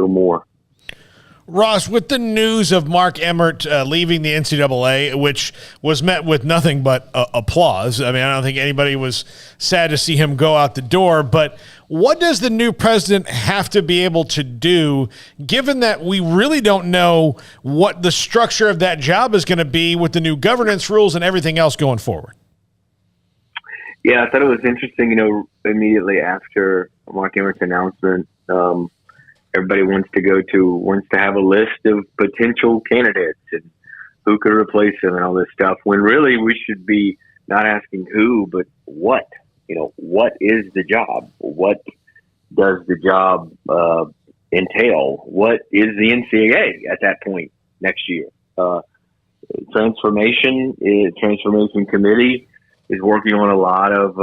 or more. Ross, with the news of Mark Emmert leaving the NCAA, which was met with nothing but applause. I mean, I don't think anybody was sad to see him go out the door, but what does the new president have to be able to do, given that we really don't know what the structure of that job is going to be with the new governance rules and everything else going forward? Yeah, I thought it was interesting, immediately after Mark Emmert's announcement, everybody wants to have a list of potential candidates and who could replace him and all this stuff, when really we should be not asking who, but what. What is the job? What does the job entail? What is the NCAA at that point next year? Transformation Committee is working on a lot of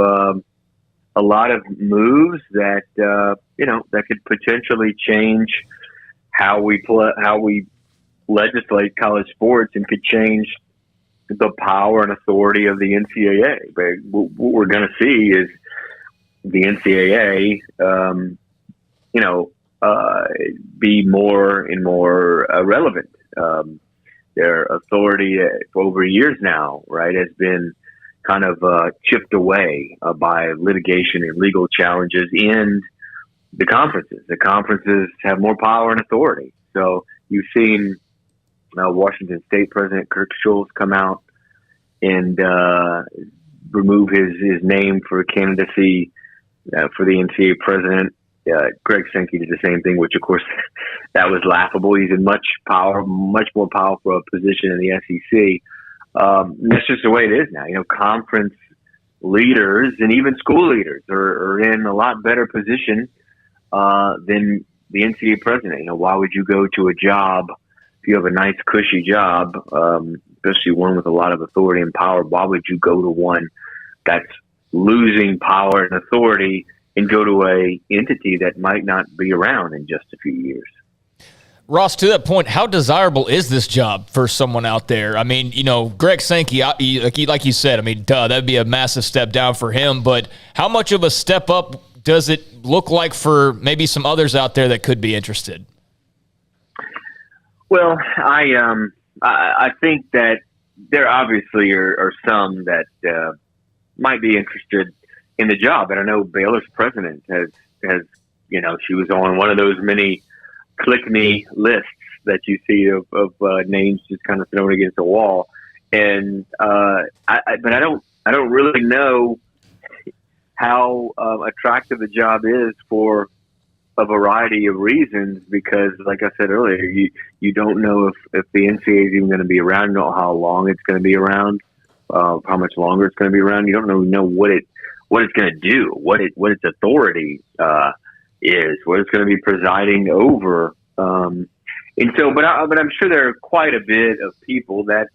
moves that that could potentially change how we legislate college sports, and could change the power and authority of the NCAA. But what we're going to see is the NCAA, be more and more relevant. Their authority for over years now, right, has been kind of chipped away by litigation and legal challenges in the conferences. The conferences have more power and authority. So you've seen Washington State President Kirk Schulz come out and remove his name for candidacy for the NCAA president. Greg Sankey did the same thing, which of course that was laughable. He's in much more powerful position in the SEC. That's just the way it is now. Conference leaders and even school leaders are in a lot better position than the NCAA president. Why would you go to a job if you have a nice, cushy job, especially one with a lot of authority and power? Why would you go to one that's losing power and authority and go to a entity that might not be around in just a few years? Ross, to that point, how desirable is this job for someone out there? I mean, Greg Sankey, like you said, that'd be a massive step down for him. But how much of a step up does it look like for maybe some others out there that could be interested? Well, I think that there obviously are some that might be interested in the job. And I know Baylor's president has she was on one of those many click me lists that you see of names just kind of thrown against the wall. And but I don't really know how attractive the job is for a variety of reasons, because like I said earlier, you don't know if the NCAA is even going to be around. You don't know how long it's going to be around, how much longer it's going to be around. You don't know what it's going to do, what its authority is, what it's going to be presiding over. And so, but I'm sure there are quite a bit of people that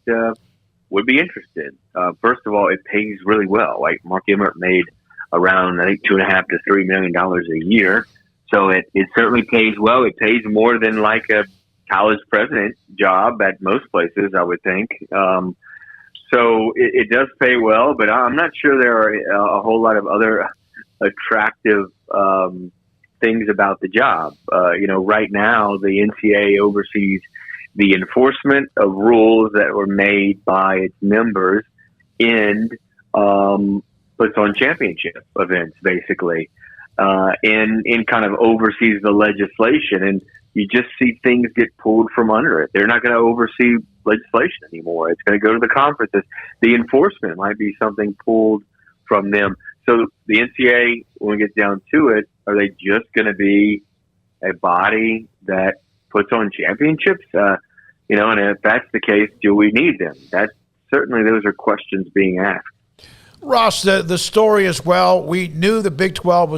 would be interested. First of all, it pays really well. Like Mark Emmert made around, I think, $2.5 to $3 million a year. So it certainly pays well. It pays more than like a college president job at most places, I would think. So it does pay well, but I'm not sure there are a whole lot of other attractive things about the job. Right now the NCAA oversees the enforcement of rules that were made by its members and puts on championship events, basically, and kind of oversees the legislation. And you just see things get pulled from under it. They're not going to oversee legislation anymore. It's going to go to the conferences. The enforcement might be something pulled from them. So the NCAA, when we get down to it, are they just going to be a body that puts on championships? And if that's the case, do we need them? Certainly those are questions being asked. Ross, the story as well, we knew the Big 12 was